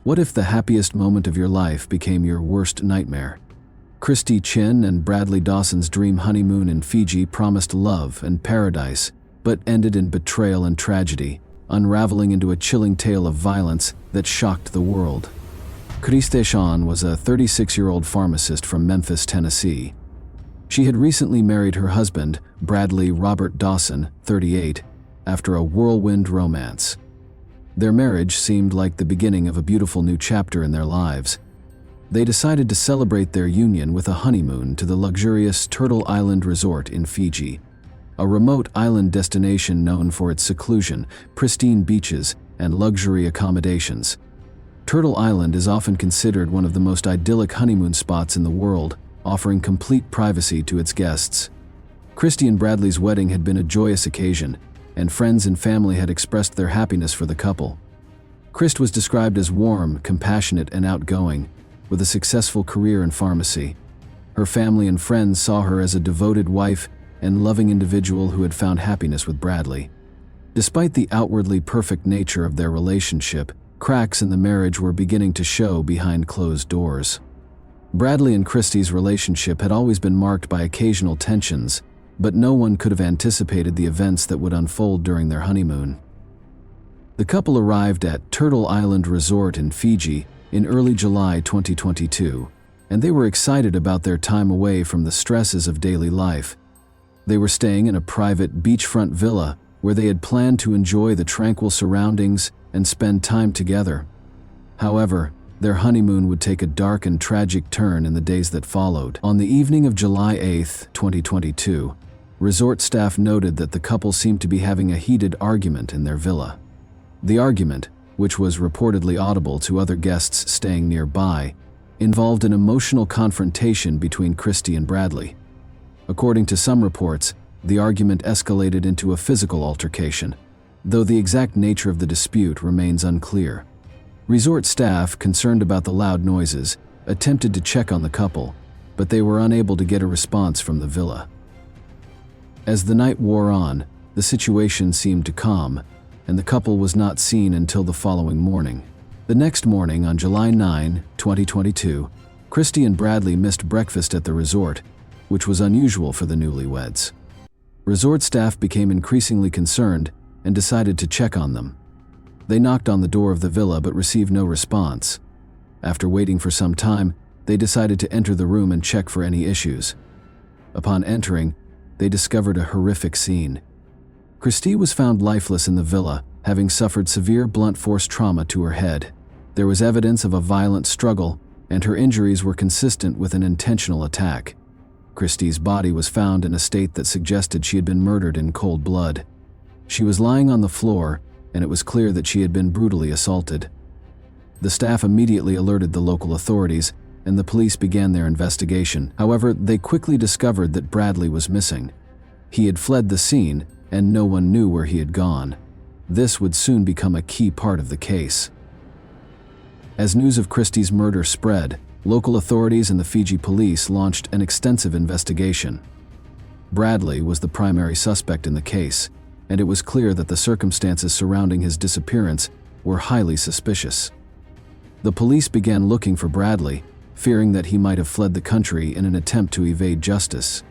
What if the happiest moment of your life became your worst nightmare? Christy Chin and Bradley Dawson's dream honeymoon in Fiji promised love and paradise, but ended in betrayal and tragedy, unraveling into a chilling tale of violence that shocked the world. Christy Chin was a 36-year-old pharmacist from Memphis, Tennessee. She had recently married her husband, Bradley Robert Dawson, 38, after a whirlwind romance. Their marriage seemed like the beginning of a beautiful new chapter in their lives. They decided to celebrate their union with a honeymoon to the luxurious Turtle Island Resort in Fiji, a remote island destination known for its seclusion, pristine beaches, and luxury accommodations. Turtle Island is often considered one of the most idyllic honeymoon spots in the world, offering complete privacy to its guests. Christy and Bradley's wedding had been a joyous occasion, and friends and family had expressed their happiness for the couple. Christ was described as warm, compassionate, and outgoing, with a successful career in pharmacy. Her family and friends saw her as a devoted wife and loving individual who had found happiness with Bradley. Despite the outwardly perfect nature of their relationship, cracks in the marriage were beginning to show behind closed doors. Bradley and Christy's relationship had always been marked by occasional tensions, but no one could have anticipated the events that would unfold during their honeymoon. The couple arrived at Turtle Island Resort in Fiji in early July 2022, and they were excited about their time away from the stresses of daily life. They were staying in a private beachfront villa where they had planned to enjoy the tranquil surroundings and spend time together. However, their honeymoon would take a dark and tragic turn in the days that followed. On the evening of July 8, 2022, resort staff noted that the couple seemed to be having a heated argument in their villa. The argument, which was reportedly audible to other guests staying nearby, involved an emotional confrontation between Christy and Bradley. According to some reports, the argument escalated into a physical altercation, though the exact nature of the dispute remains unclear. Resort staff, concerned about the loud noises, attempted to check on the couple, but they were unable to get a response from the villa. As the night wore on, the situation seemed to calm, and the couple was not seen until the following morning. The next morning, on July 9, 2022, Christy and Bradley missed breakfast at the resort, which was unusual for the newlyweds. Resort staff became increasingly concerned and decided to check on them. They knocked on the door of the villa but received no response. After waiting for some time, they decided to enter the room and check for any issues. Upon entering, they discovered a horrific scene. Christy was found lifeless in the villa, having suffered severe blunt force trauma to her head. There was evidence of a violent struggle, and her injuries were consistent with an intentional attack. Christy's body was found in a state that suggested she had been murdered in cold blood. She was lying on the floor, and it was clear that she had been brutally assaulted. The staff immediately alerted the local authorities, and the police began their investigation. However, they quickly discovered that Bradley was missing. He had fled the scene, and no one knew where he had gone. This would soon become a key part of the case. As news of Christy's murder spread, local authorities and the Fiji police launched an extensive investigation. Bradley was the primary suspect in the case, and it was clear that the circumstances surrounding his disappearance were highly suspicious. The police began looking for Bradley, fearing that he might have fled the country in an attempt to evade justice.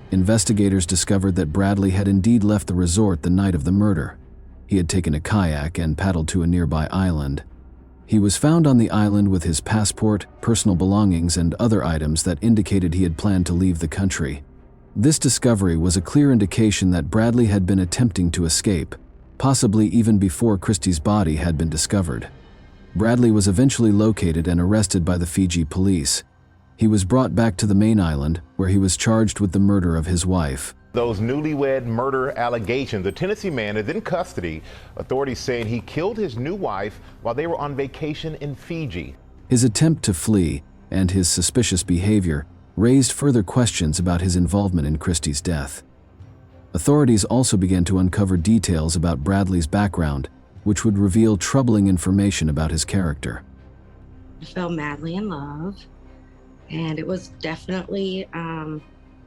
Investigators discovered that Bradley had indeed left the resort the night of the murder. He had taken a kayak and paddled to a nearby island. He was found on the island with his passport, personal belongings, and other items that indicated he had planned to leave the country. This discovery was a clear indication that Bradley had been attempting to escape, possibly even before Christy's body had been discovered. Bradley was eventually located and arrested by the Fiji police. He was brought back to the main island, where he was charged with the murder of his wife. Those newlywed murder allegations, the Tennessee man is in custody. Authorities saying he killed his new wife while they were on vacation in Fiji. His attempt to flee and his suspicious behavior raised further questions about his involvement in Christy's death. Authorities also began to uncover details about Bradley's background, which would reveal troubling information about his character. I fell madly in love, and it was definitely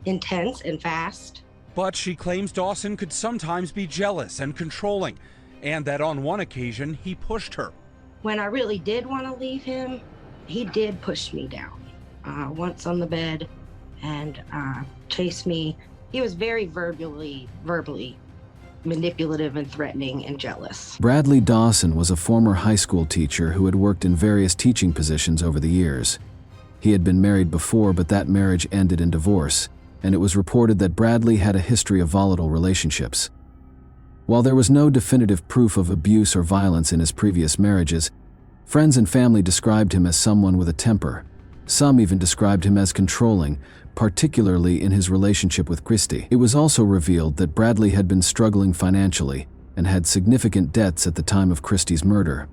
intense and fast. But she claims Dawson could sometimes be jealous and controlling, and that on one occasion he pushed her. When I really did want to leave him, he did push me down once on the bed and chased me. He was very verbally manipulative and threatening and jealous. Bradley Dawson was a former high school teacher who had worked in various teaching positions over the years. He had been married before, but that marriage ended in divorce, and it was reported that Bradley had a history of volatile relationships. While there was no definitive proof of abuse or violence in his previous marriages, friends and family described him as someone with a temper. Some even described him as controlling, particularly in his relationship with Christy. It was also revealed that Bradley had been struggling financially and had significant debts at the time of Christy's murder.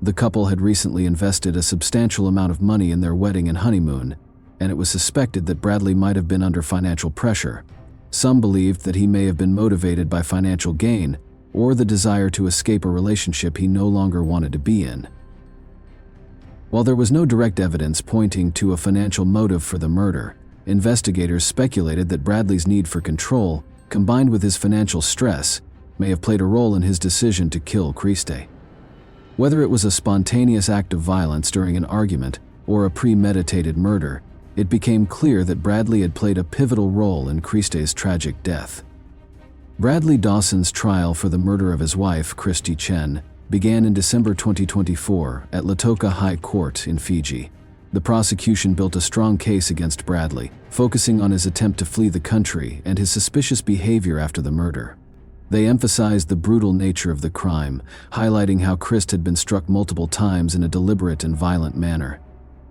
The couple had recently invested a substantial amount of money in their wedding and honeymoon, and it was suspected that Bradley might have been under financial pressure. Some believed that he may have been motivated by financial gain or the desire to escape a relationship he no longer wanted to be in. While there was no direct evidence pointing to a financial motive for the murder, investigators speculated that Bradley's need for control, combined with his financial stress, may have played a role in his decision to kill Christy. Whether it was a spontaneous act of violence during an argument or a premeditated murder, it became clear that Bradley had played a pivotal role in Christy's tragic death. Bradley Dawson's trial for the murder of his wife, Christy Chen, began in December 2024 at Lautoka High Court in Fiji. The prosecution built a strong case against Bradley, focusing on his attempt to flee the country and his suspicious behavior after the murder. They emphasized the brutal nature of the crime, highlighting how Christ had been struck multiple times in a deliberate and violent manner.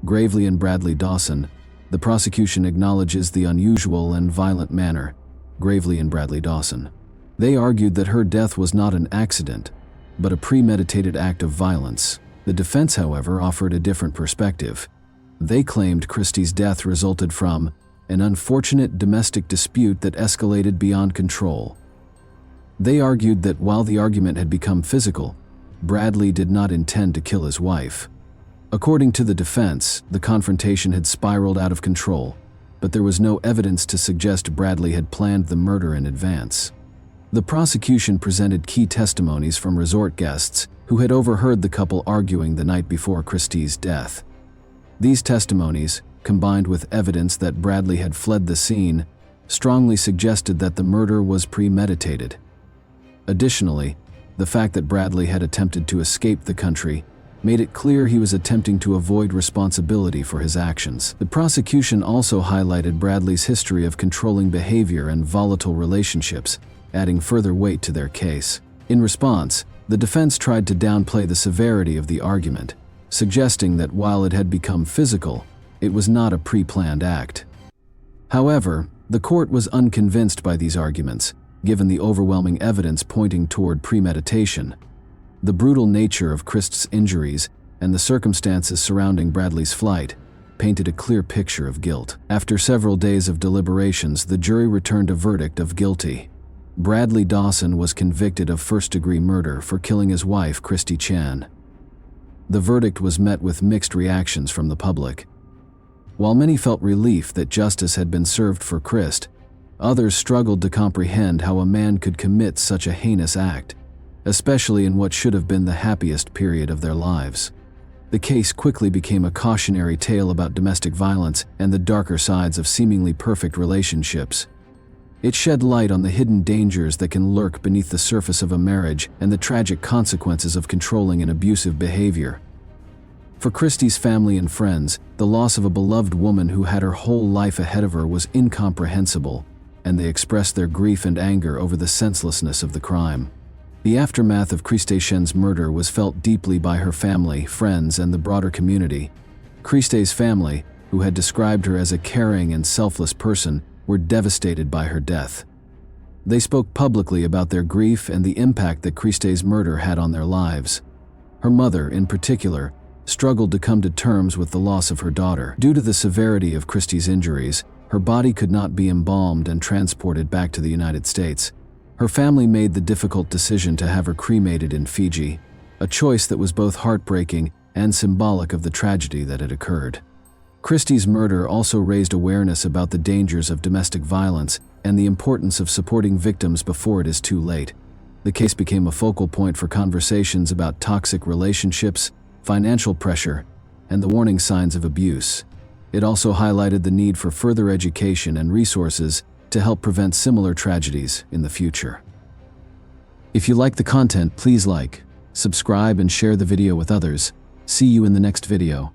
Gravely and Bradley Dawson, the prosecution acknowledges the unusual and violent manner. Gravely and Bradley Dawson. They argued that her death was not an accident, but a premeditated act of violence. The defense, however, offered a different perspective. They claimed Christy's death resulted from an unfortunate domestic dispute that escalated beyond control. They argued that while the argument had become physical, Bradley did not intend to kill his wife. According to the defense, the confrontation had spiraled out of control, but there was no evidence to suggest Bradley had planned the murder in advance. The prosecution presented key testimonies from resort guests who had overheard the couple arguing the night before Christy's death. These testimonies, combined with evidence that Bradley had fled the scene, strongly suggested that the murder was premeditated. Additionally, the fact that Bradley had attempted to escape the country made it clear he was attempting to avoid responsibility for his actions. The prosecution also highlighted Bradley's history of controlling behavior and volatile relationships, adding further weight to their case. In response, the defense tried to downplay the severity of the argument, suggesting that while it had become physical, it was not a pre-planned act. However, the court was unconvinced by these arguments, given the overwhelming evidence pointing toward premeditation. The brutal nature of Christ's injuries and the circumstances surrounding Bradley's flight painted a clear picture of guilt. After several days of deliberations, the jury returned a verdict of guilty. Bradley Dawson was convicted of first-degree murder for killing his wife, Christy Chen. The verdict was met with mixed reactions from the public. While many felt relief that justice had been served for Christ, others struggled to comprehend how a man could commit such a heinous act, especially in what should have been the happiest period of their lives. The case quickly became a cautionary tale about domestic violence and the darker sides of seemingly perfect relationships. It shed light on the hidden dangers that can lurk beneath the surface of a marriage and the tragic consequences of controlling and abusive behavior. For Christy's family and friends, the loss of a beloved woman who had her whole life ahead of her was incomprehensible, and they expressed their grief and anger over the senselessness of the crime. The aftermath of Christy Chen's murder was felt deeply by her family, friends, and the broader community. Christy's family, who had described her as a caring and selfless person, were devastated by her death. They spoke publicly about their grief and the impact that Christy's murder had on their lives. Her mother, in particular, struggled to come to terms with the loss of her daughter. Due to the severity of Christy's injuries, her body could not be embalmed and transported back to the United States. Her family made the difficult decision to have her cremated in Fiji, a choice that was both heartbreaking and symbolic of the tragedy that had occurred. Christy's murder also raised awareness about the dangers of domestic violence and the importance of supporting victims before it is too late. The case became a focal point for conversations about toxic relationships, financial pressure, and the warning signs of abuse. It also highlighted the need for further education and resources to help prevent similar tragedies in the future. If you like the content, please like, subscribe, and share the video with others. See you in the next video.